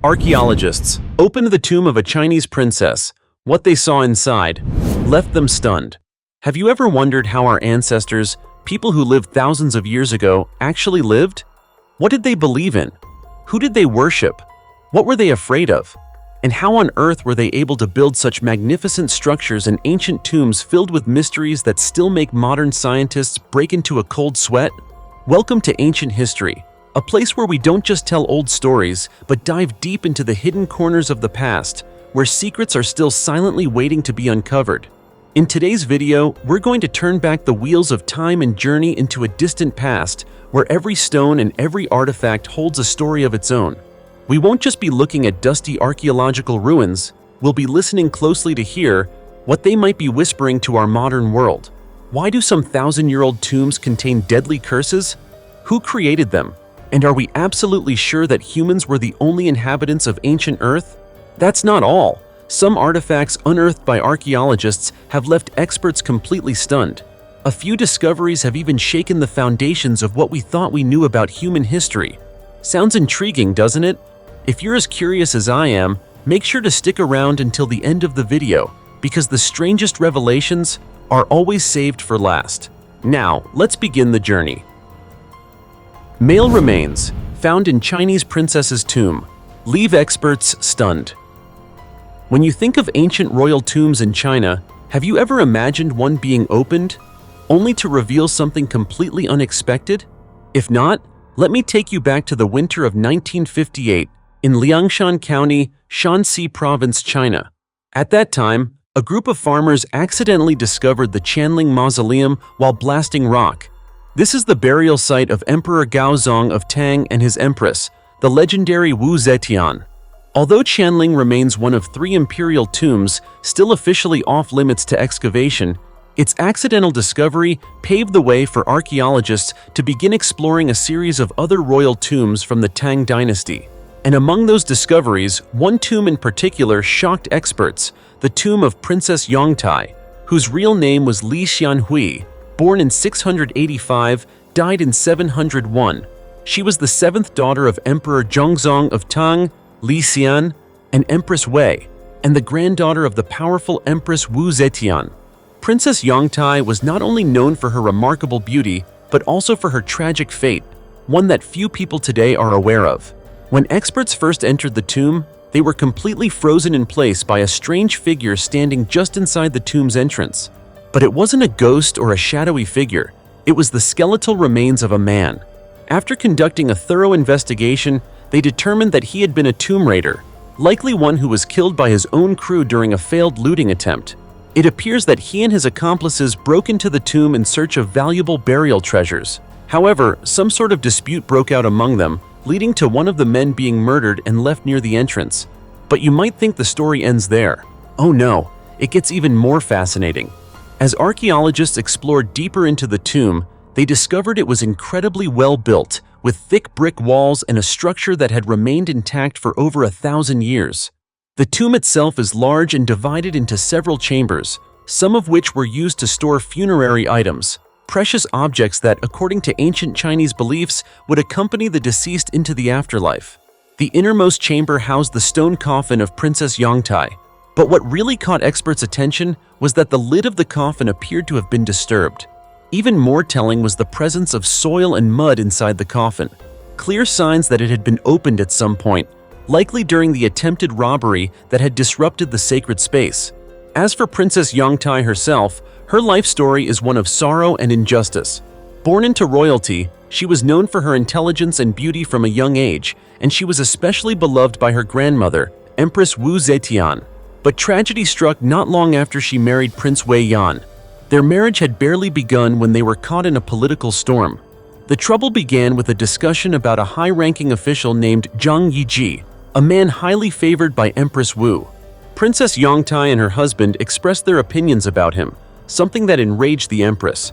Archaeologists opened the tomb of a Chinese princess. What they saw inside left them stunned. Have you ever wondered how our ancestors, people who lived thousands of years ago, actually lived? What did they believe in? Who did they worship? What were they afraid of? And how on earth were they able to build such magnificent structures and ancient tombs filled with mysteries that still make modern scientists break into a cold sweat? Welcome to Ancient History, a place where we don't just tell old stories, but dive deep into the hidden corners of the past, where secrets are still silently waiting to be uncovered. In today's video, we're going to turn back the wheels of time and journey into a distant past, where every stone and every artifact holds a story of its own. We won't just be looking at dusty archaeological ruins, we'll be listening closely to hear what they might be whispering to our modern world. Why do some thousand-year-old tombs contain deadly curses? Who created them? And are we absolutely sure that humans were the only inhabitants of ancient Earth? That's not all. Some artifacts unearthed by archaeologists have left experts completely stunned. A few discoveries have even shaken the foundations of what we thought we knew about human history. Sounds intriguing, doesn't it? If you're as curious as I am, make sure to stick around until the end of the video, because the strangest revelations are always saved for last. Now, let's begin the journey. Male remains, found in Chinese princess's tomb, leave experts stunned. When you think of ancient royal tombs in China, have you ever imagined one being opened, only to reveal something completely unexpected? If not, let me take you back to the winter of 1958 in Liangshan County, Shanxi Province, China. At that time, a group of farmers accidentally discovered the Qianling Mausoleum while blasting rock. This is the burial site of Emperor Gaozong of Tang and his empress, the legendary Wu Zetian. Although Qianling remains one of 3 imperial tombs still officially off-limits to excavation, its accidental discovery paved the way for archaeologists to begin exploring a series of other royal tombs from the Tang dynasty. And among those discoveries, one tomb in particular shocked experts, the tomb of Princess Yongtai, whose real name was Li Xianhui. Born in 685, died in 701. She was the 7th daughter of Emperor Zhongzong of Tang, Li Xian, and Empress Wei, and the granddaughter of the powerful Empress Wu Zetian. Princess Yongtai was not only known for her remarkable beauty, but also for her tragic fate, one that few people today are aware of. When experts first entered the tomb, they were completely frozen in place by a strange figure standing just inside the tomb's entrance. But it wasn't a ghost or a shadowy figure, it was the skeletal remains of a man. After conducting a thorough investigation, they determined that he had been a tomb raider, likely one who was killed by his own crew during a failed looting attempt. It appears that he and his accomplices broke into the tomb in search of valuable burial treasures. However, some sort of dispute broke out among them, leading to one of the men being murdered and left near the entrance. But you might think the story ends there. Oh no, it gets even more fascinating. As archaeologists explored deeper into the tomb, they discovered it was incredibly well built, with thick brick walls and a structure that had remained intact for over 1,000 years. The tomb itself is large and divided into several chambers, some of which were used to store funerary items, precious objects that, according to ancient Chinese beliefs, would accompany the deceased into the afterlife. The innermost chamber housed the stone coffin of Princess Yongtai. But what really caught experts' attention was that the lid of the coffin appeared to have been disturbed. Even more telling was the presence of soil and mud inside the coffin, clear signs that it had been opened at some point, likely during the attempted robbery that had disrupted the sacred space. As for Princess Yongtai herself, her life story is one of sorrow and injustice. Born into royalty, she was known for her intelligence and beauty from a young age, and she was especially beloved by her grandmother, Empress Wu Zetian. But tragedy struck not long after she married Prince Wei Yan. Their marriage had barely begun when they were caught in a political storm. The trouble began with a discussion about a high-ranking official named Zhang Yiji, a man highly favored by Empress Wu. Princess Yongtai and her husband expressed their opinions about him, something that enraged the empress.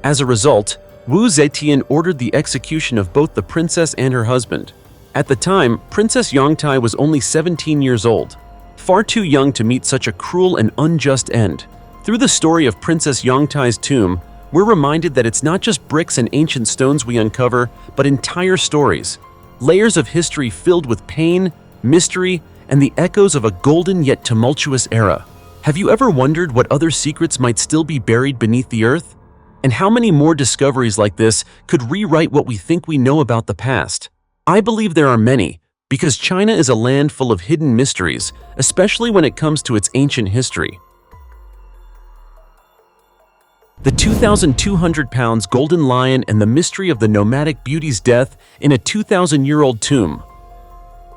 As a result, Wu Zetian ordered the execution of both the princess and her husband. At the time, Princess Yongtai was only 17 years old, far too young to meet such a cruel and unjust end. Through the story of Princess Yongtai's tomb, we're reminded that it's not just bricks and ancient stones we uncover, but entire stories, layers of history filled with pain, mystery, and the echoes of a golden yet tumultuous era. Have you ever wondered what other secrets might still be buried beneath the earth? And how many more discoveries like this could rewrite what we think we know about the past? I believe there are many, because China is a land full of hidden mysteries, especially when it comes to its ancient history. The 2,200 pounds golden lion and the mystery of the nomadic beauty's death in a 2,000-year-old tomb.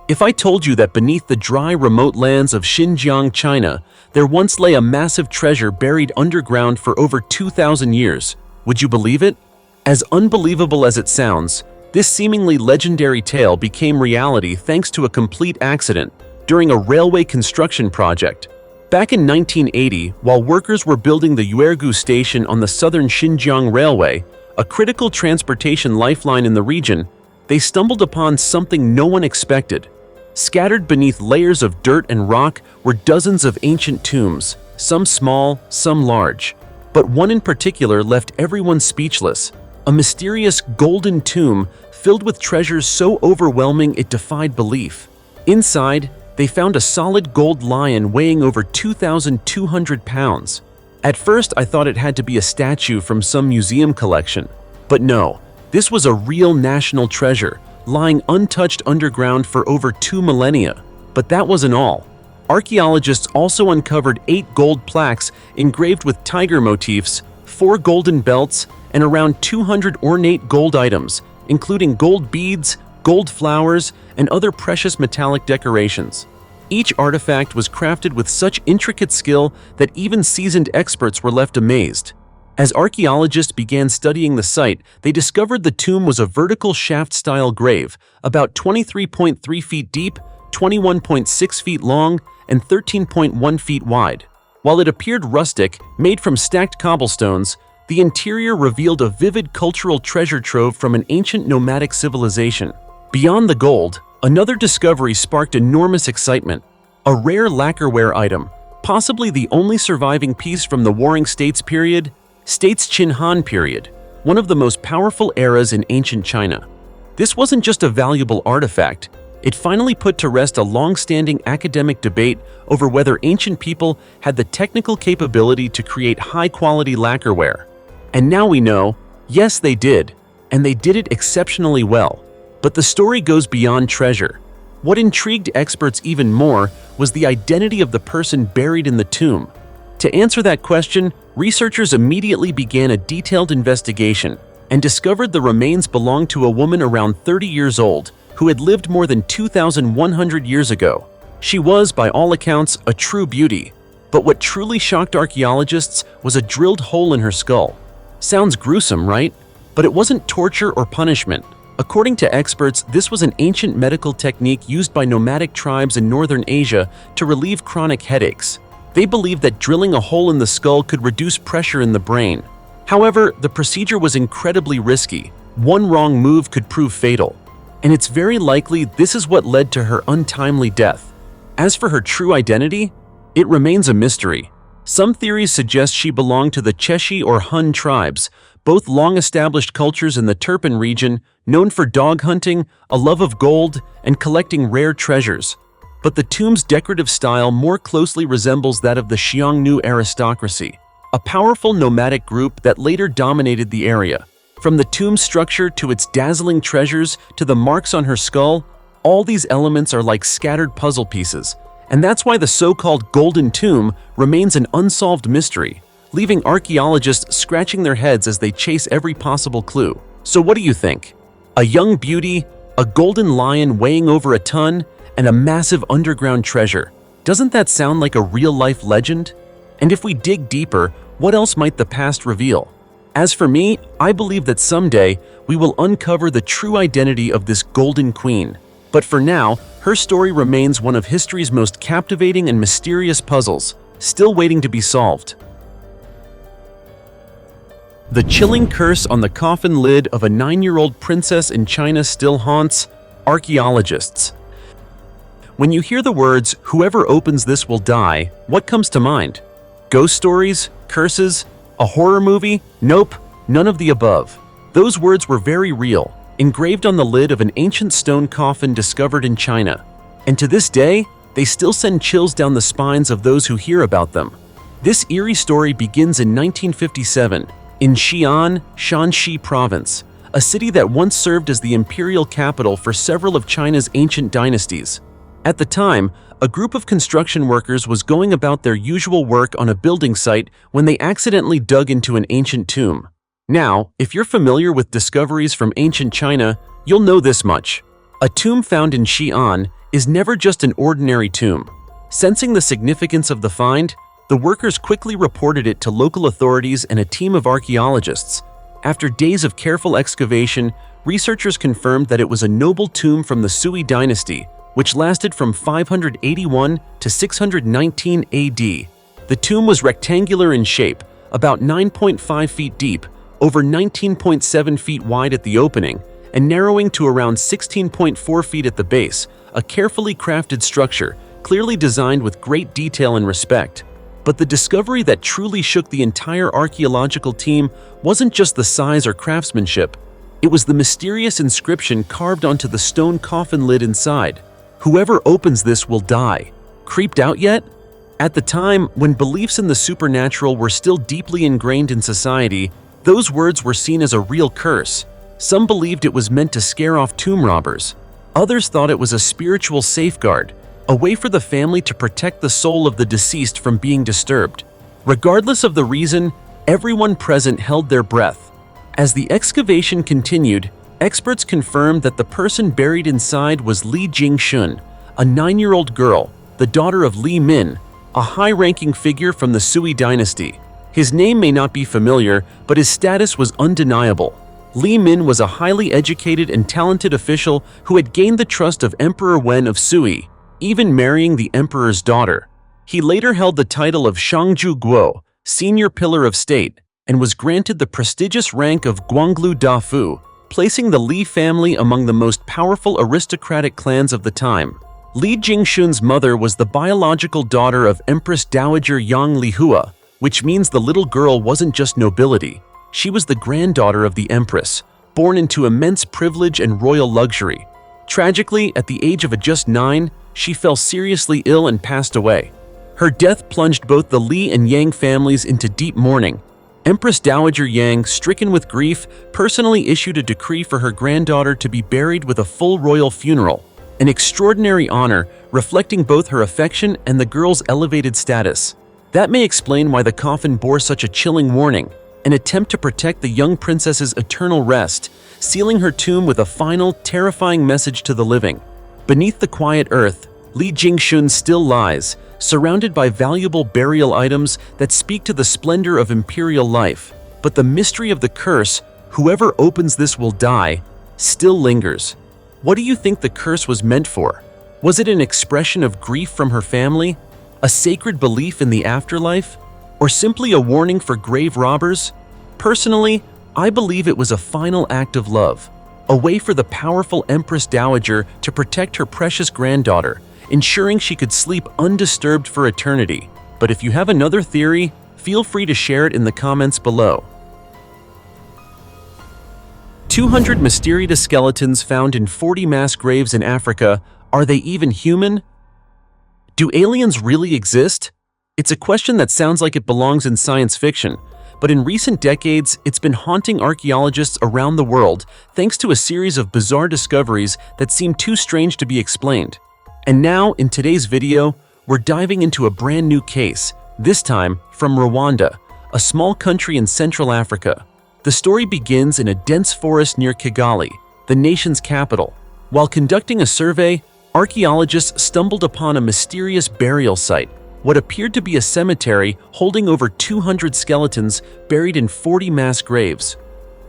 If I told you that beneath the dry, remote lands of Xinjiang, China, there once lay a massive treasure buried underground for over 2,000 years, would you believe it? As unbelievable as it sounds, this seemingly legendary tale became reality thanks to a complete accident during a railway construction project. Back in 1980, while workers were building the Uergu station on the southern Xinjiang Railway, a critical transportation lifeline in the region, they stumbled upon something no one expected. Scattered beneath layers of dirt and rock were dozens of ancient tombs, some small, some large. But one in particular left everyone speechless, a mysterious golden tomb filled with treasures so overwhelming it defied belief. Inside, they found a solid gold lion weighing over 2,200 pounds. At first, I thought it had to be a statue from some museum collection. But no, this was a real national treasure, lying untouched underground for over 2 millennia. But that wasn't all. Archaeologists also uncovered 8 gold plaques engraved with tiger motifs, 4 golden belts, and around 200 ornate gold items, including gold beads, gold flowers, and other precious metallic decorations. Each artifact was crafted with such intricate skill that even seasoned experts were left amazed. As archaeologists began studying the site, they discovered the tomb was a vertical shaft-style grave, about 23.3 feet deep, 21.6 feet long, and 13.1 feet wide. While it appeared rustic, made from stacked cobblestones, the interior revealed a vivid cultural treasure trove from an ancient nomadic civilization. Beyond the gold, another discovery sparked enormous excitement. A rare lacquerware item, possibly the only surviving piece from the Warring States period, States Qin Han period, one of the most powerful eras in ancient China. This wasn't just a valuable artifact, it finally put to rest a long-standing academic debate over whether ancient people had the technical capability to create high-quality lacquerware. And now we know, yes, they did, and they did it exceptionally well. But the story goes beyond treasure. What intrigued experts even more was the identity of the person buried in the tomb. To answer that question, researchers immediately began a detailed investigation and discovered the remains belonged to a woman around 30 years old who had lived more than 2,100 years ago. She was, by all accounts, a true beauty. But what truly shocked archaeologists was a drilled hole in her skull. Sounds gruesome, right? But it wasn't torture or punishment. According to experts, this was an ancient medical technique used by nomadic tribes in northern Asia to relieve chronic headaches. They believed that drilling a hole in the skull could reduce pressure in the brain. However, the procedure was incredibly risky. One wrong move could prove fatal. And it's very likely this is what led to her untimely death. As for her true identity, it remains a mystery. Some theories suggest she belonged to the Cheshi or Hun tribes, both long-established cultures in the Turpan region, known for dog hunting, a love of gold, and collecting rare treasures. But the tomb's decorative style more closely resembles that of the Xiongnu aristocracy, a powerful nomadic group that later dominated the area. From the tomb's structure to its dazzling treasures to the marks on her skull, all these elements are like scattered puzzle pieces. And that's why the so-called Golden Tomb remains an unsolved mystery, leaving archaeologists scratching their heads as they chase every possible clue. So what do you think? A young beauty, a golden lion weighing over a ton, and a massive underground treasure. Doesn't that sound like a real-life legend? And if we dig deeper, what else might the past reveal? As for me, I believe that someday we will uncover the true identity of this Golden Queen. But for now, her story remains one of history's most captivating and mysterious puzzles, still waiting to be solved. The chilling curse on the coffin lid of a 9-year-old princess in China still haunts archaeologists. When you hear the words, "Whoever opens this will die," what comes to mind? Ghost stories? Curses? A horror movie? Nope, none of the above. Those words were very real, engraved on the lid of an ancient stone coffin discovered in China. And to this day, they still send chills down the spines of those who hear about them. This eerie story begins in 1957 in Xi'an, Shanxi Province, a city that once served as the imperial capital for several of China's ancient dynasties. At the time, a group of construction workers was going about their usual work on a building site when they accidentally dug into an ancient tomb. Now, if you're familiar with discoveries from ancient China, you'll know this much. A tomb found in Xi'an is never just an ordinary tomb. Sensing the significance of the find, the workers quickly reported it to local authorities and a team of archaeologists. After days of careful excavation, researchers confirmed that it was a noble tomb from the Sui dynasty, which lasted from 581 to 619 AD. The tomb was rectangular in shape, about 9.5 feet deep, over 19.7 feet wide at the opening, and narrowing to around 16.4 feet at the base, a carefully crafted structure, clearly designed with great detail and respect. But the discovery that truly shook the entire archaeological team wasn't just the size or craftsmanship. It was the mysterious inscription carved onto the stone coffin lid inside. "Whoever opens this will die." Creeped out yet? At the time, when beliefs in the supernatural were still deeply ingrained in society, those words were seen as a real curse. Some believed it was meant to scare off tomb robbers. Others thought it was a spiritual safeguard, a way for the family to protect the soul of the deceased from being disturbed. Regardless of the reason, everyone present held their breath. As the excavation continued, experts confirmed that the person buried inside was Li Jingshun, a 9-year-old girl, the daughter of Li Min, a high-ranking figure from the Sui dynasty. His name may not be familiar, but his status was undeniable. Li Min was a highly educated and talented official who had gained the trust of Emperor Wen of Sui, even marrying the emperor's daughter. He later held the title of Shangju Guo, Senior Pillar of State, and was granted the prestigious rank of Guanglu Dafu, placing the Li family among the most powerful aristocratic clans of the time. Li Jingshun's mother was the biological daughter of Empress Dowager Yang Lihua, which means the little girl wasn't just nobility. She was the granddaughter of the empress, born into immense privilege and royal luxury. Tragically, at the age of just 9, she fell seriously ill and passed away. Her death plunged both the Li and Yang families into deep mourning. Empress Dowager Yang, stricken with grief, personally issued a decree for her granddaughter to be buried with a full royal funeral, an extraordinary honor reflecting both her affection and the girl's elevated status. That may explain why the coffin bore such a chilling warning, an attempt to protect the young princess's eternal rest, sealing her tomb with a final, terrifying message to the living. Beneath the quiet earth, Li Jingshun still lies, surrounded by valuable burial items that speak to the splendor of imperial life. But the mystery of the curse, "Whoever opens this will die," still lingers. What do you think the curse was meant for? Was it an expression of grief from her family? A sacred belief in the afterlife? Or simply a warning for grave robbers? Personally, I believe it was a final act of love, a way for the powerful Empress Dowager to protect her precious granddaughter, ensuring she could sleep undisturbed for eternity. But if you have another theory, feel free to share it in the comments below. 200 mysterious skeletons found in 40 mass graves in Africa. Are they even human? Do aliens really exist? It's a question that sounds like it belongs in science fiction, but in recent decades, it's been haunting archaeologists around the world thanks to a series of bizarre discoveries that seem too strange to be explained. And now, in today's video, we're diving into a brand new case, this time from Rwanda, a small country in Central Africa. The story begins in a dense forest near Kigali, the nation's capital. While conducting a survey, archaeologists stumbled upon a mysterious burial site, what appeared to be a cemetery holding over 200 skeletons buried in 40 mass graves.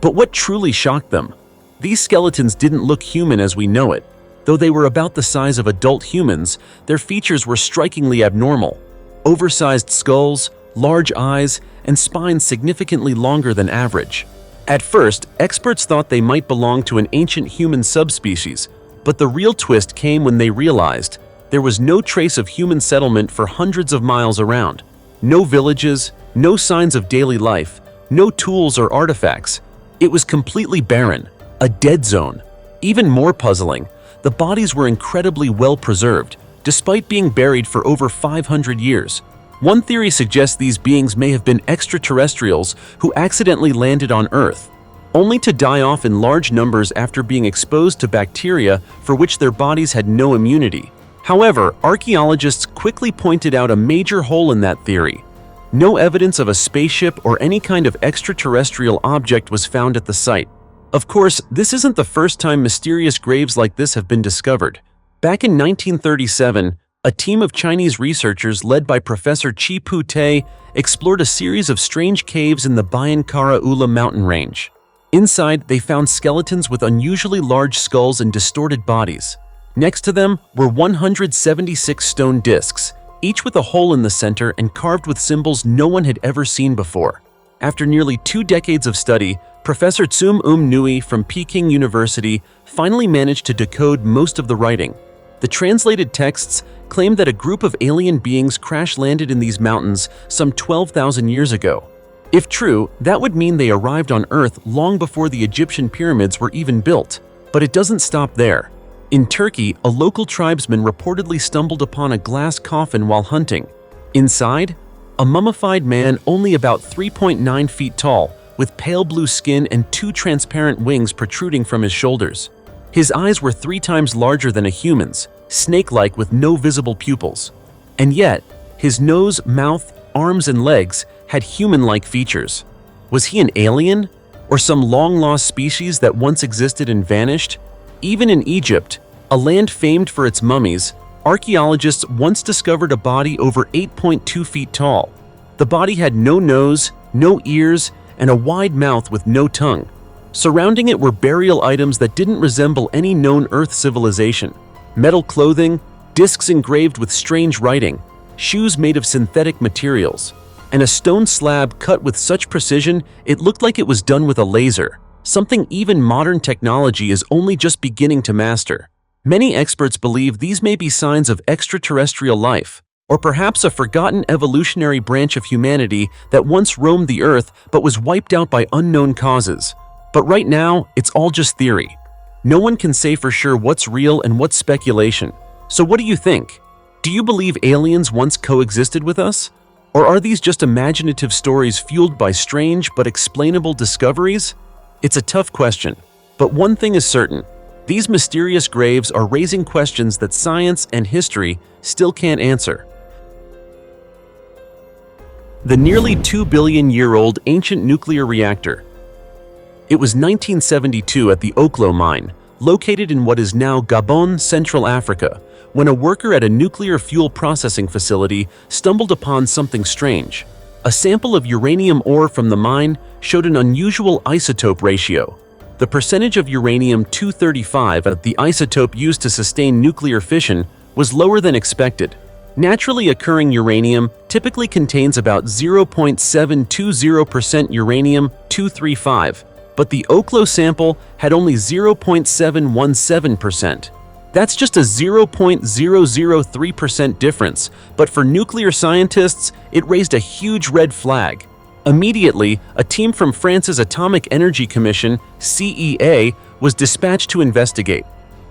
But what truly shocked them? These skeletons didn't look human as we know it. Though they were about the size of adult humans, their features were strikingly abnormal. Oversized skulls, large eyes, and spines significantly longer than average. At first, experts thought they might belong to an ancient human subspecies, but the real twist came when they realized there was no trace of human settlement for hundreds of miles around. No villages, no signs of daily life, no tools or artifacts. It was completely barren, a dead zone. Even more puzzling, The bodies were incredibly well preserved, despite being buried for over 500 years. One theory suggests these beings may have been extraterrestrials who accidentally landed on Earth, only to die off in large numbers after being exposed to bacteria for which their bodies had no immunity. However, archaeologists quickly pointed out a major hole in that theory. No evidence of a spaceship or any kind of extraterrestrial object was found at the site. Of course, this isn't the first time mysterious graves like this have been discovered. Back in 1937, a team of Chinese researchers led by Professor Chi-Pu Tai explored a series of strange caves in the Bayankara Ula mountain range. Inside, they found skeletons with unusually large skulls and distorted bodies. Next to them were 176 stone discs, each with a hole in the center and carved with symbols no one had ever seen before. After nearly 2 decades of study, Professor Tsum Nui from Peking University finally managed to decode most of the writing. The translated texts claim that a group of alien beings crash-landed in these mountains some 12,000 years ago. If true, that would mean they arrived on Earth long before the Egyptian pyramids were even built. But it doesn't stop there. In Turkey, a local tribesman reportedly stumbled upon a glass coffin while hunting. Inside, a mummified man only about 3.9 feet tall, with pale blue skin and 2 transparent wings protruding from his shoulders. His eyes were 3 times larger than a human's, snake-like with no visible pupils. And yet, his nose, mouth, arms, and legs had human-like features. Was he an alien? Or some long-lost species that once existed and vanished? Even in Egypt, a land famed for its mummies, archaeologists once discovered a body over 8.2 feet tall. The body had no nose, no ears, and a wide mouth with no tongue. Surrounding it were burial items that didn't resemble any known Earth civilization. Metal clothing, discs engraved with strange writing, shoes made of synthetic materials, and a stone slab cut with such precision it looked like it was done with a laser, something even modern technology is only just beginning to master. Many experts believe these may be signs of extraterrestrial life, or perhaps a forgotten evolutionary branch of humanity that once roamed the Earth but was wiped out by unknown causes. But right now, it's all just theory. No one can say for sure what's real and what's speculation. So what do you think? Do you believe aliens once coexisted with us? Or are these just imaginative stories fueled by strange but explainable discoveries? It's a tough question, but one thing is certain. These mysterious graves are raising questions that science and history still can't answer. The nearly 2-billion-year-old ancient nuclear reactor. It was 1972 at the Oklo mine, located in what is now Gabon, Central Africa, when a worker at a nuclear fuel processing facility stumbled upon something strange. A sample of uranium ore from the mine showed an unusual isotope ratio. The percentage of uranium-235 at the isotope used to sustain nuclear fission was lower than expected. Naturally occurring uranium typically contains about 0.720% uranium-235, but the Oklo sample had only 0.717%. That's just a 0.003% difference, but for nuclear scientists, it raised a huge red flag. Immediately, a team from France's Atomic Energy Commission, CEA, was dispatched to investigate.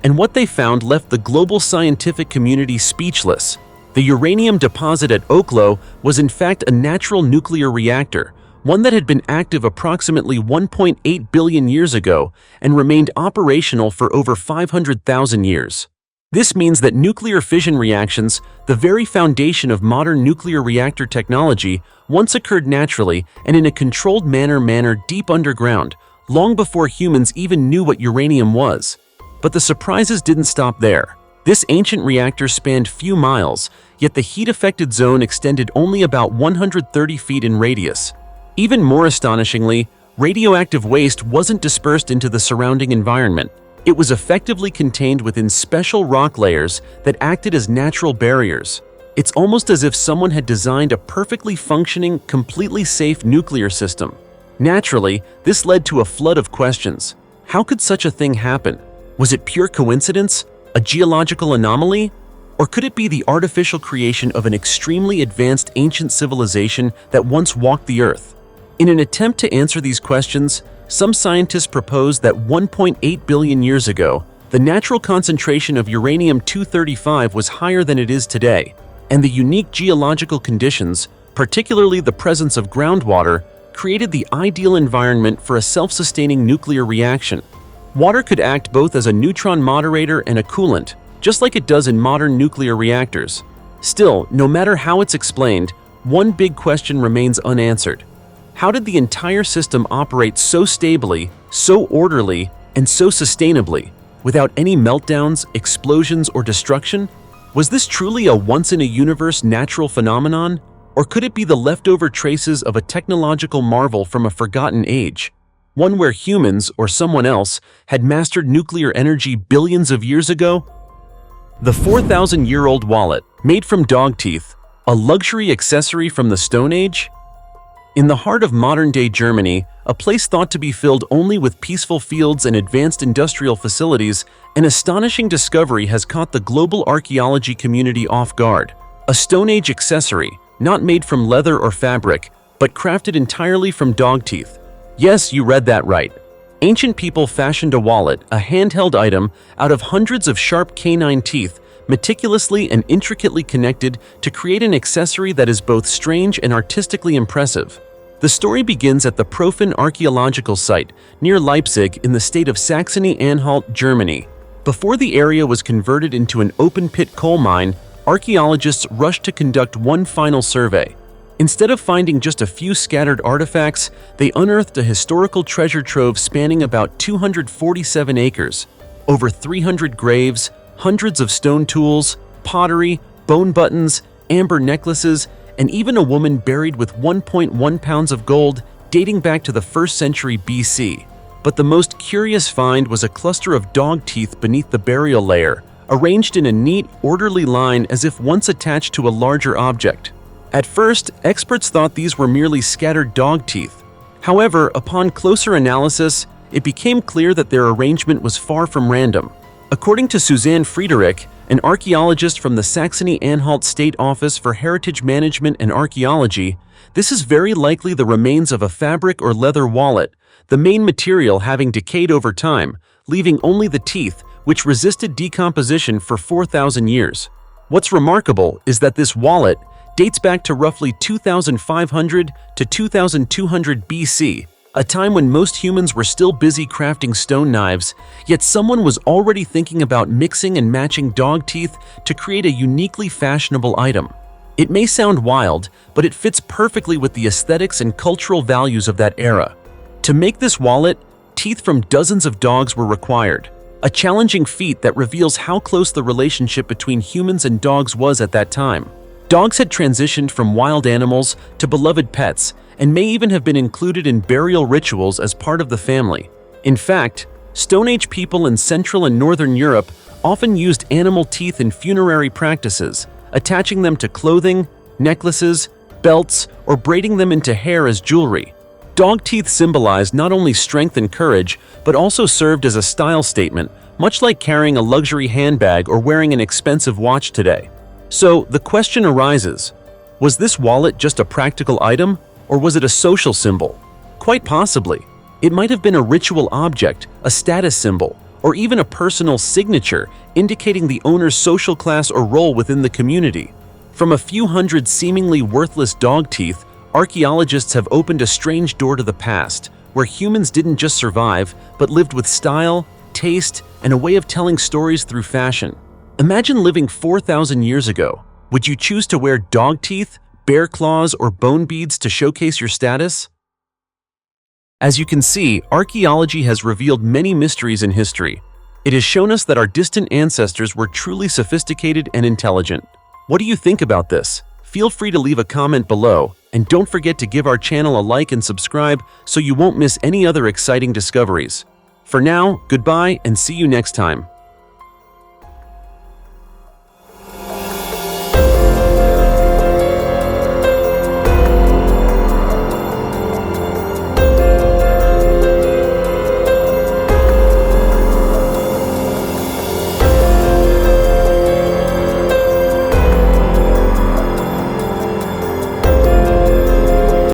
And what they found left the global scientific community speechless. The uranium deposit at Oklo was in fact a natural nuclear reactor, one that had been active approximately 1.8 billion years ago and remained operational for over 500,000 years. This means that nuclear fission reactions, the very foundation of modern nuclear reactor technology, once occurred naturally and in a controlled manner deep underground, long before humans even knew what uranium was. But the surprises didn't stop there. This ancient reactor spanned few miles, yet the heat-affected zone extended only about 130 feet in radius. Even more astonishingly, radioactive waste wasn't dispersed into the surrounding environment. It was effectively contained within special rock layers that acted as natural barriers. It's almost as if someone had designed a perfectly functioning, completely safe nuclear system. Naturally, this led to a flood of questions. How could such a thing happen? Was it pure coincidence? A geological anomaly? Or could it be the artificial creation of an extremely advanced ancient civilization that once walked the Earth? In an attempt to answer these questions, some scientists propose that 1.8 billion years ago, The natural concentration of uranium-235 was higher than it is today, and the unique geological conditions, particularly the presence of groundwater, created the ideal environment for a self-sustaining nuclear reaction. Water could act both as a neutron moderator and a coolant, just like it does in modern nuclear reactors. Still, no matter how it's explained, one big question remains unanswered. How did the entire system operate so stably, so orderly, and so sustainably, without any meltdowns, explosions, or destruction? Was this truly a once-in-a-universe natural phenomenon? Or could it be the leftover traces of a technological marvel from a forgotten age? One where humans, or someone else, had mastered nuclear energy billions of years ago? The 4,000-year-old wallet, made from dog teeth, a luxury accessory from the Stone Age? In the heart of modern-day Germany, a place thought to be filled only with peaceful fields and advanced industrial facilities, an astonishing discovery has caught the global archaeology community off guard. A Stone Age accessory, not made from leather or fabric, but crafted entirely from dog teeth. Yes, you read that right. Ancient people fashioned a wallet, a handheld item, out of hundreds of sharp canine teeth, meticulously and intricately connected to create an accessory that is both strange and artistically impressive. The story begins at the Profen archaeological site, near Leipzig in the state of Saxony-Anhalt, Germany. Before the area was converted into an open-pit coal mine, archaeologists rushed to conduct one final survey. Instead of finding just a few scattered artifacts, they unearthed a historical treasure trove spanning about 247 acres, over 300 graves, hundreds of stone tools, pottery, bone buttons, amber necklaces, and even a woman buried with 1.1 pounds of gold dating back to the 1st century BC. But the most curious find was a cluster of dog teeth beneath the burial layer, arranged in a neat, orderly line as if once attached to a larger object. At first, experts thought these were merely scattered dog teeth. However, upon closer analysis, it became clear that their arrangement was far from random. According to Suzanne Friederich, an archaeologist from the Saxony-Anhalt State Office for Heritage Management and Archaeology, this is very likely the remains of a fabric or leather wallet, the main material having decayed over time, leaving only the teeth, which resisted decomposition for 4,000 years. What's remarkable is that this wallet dates back to roughly 2,500 to 2,200 BC, a time when most humans were still busy crafting stone knives, yet someone was already thinking about mixing and matching dog teeth to create a uniquely fashionable item. It may sound wild, but it fits perfectly with the aesthetics and cultural values of that era. To make this wallet, teeth from dozens of dogs were required, a challenging feat that reveals how close the relationship between humans and dogs was at that time. Dogs had transitioned from wild animals to beloved pets and may even have been included in burial rituals as part of the family. In fact, Stone Age people in Central and Northern Europe often used animal teeth in funerary practices, attaching them to clothing, necklaces, belts, or braiding them into hair as jewelry. Dog teeth symbolized not only strength and courage, but also served as a style statement, much like carrying a luxury handbag or wearing an expensive watch today. So, the question arises, was this wallet just a practical item, or was it a social symbol? Quite possibly. It might have been a ritual object, a status symbol, or even a personal signature indicating the owner's social class or role within the community. From a few hundred seemingly worthless dog teeth, archaeologists have opened a strange door to the past, where humans didn't just survive, but lived with style, taste, and a way of telling stories through fashion. Imagine living 4,000 years ago. Would you choose to wear dog teeth, bear claws, or bone beads to showcase your status? As you can see, archaeology has revealed many mysteries in history. It has shown us that our distant ancestors were truly sophisticated and intelligent. What do you think about this? Feel free to leave a comment below, and don't forget to give our channel a like and subscribe so you won't miss any other exciting discoveries. For now, goodbye and see you next time.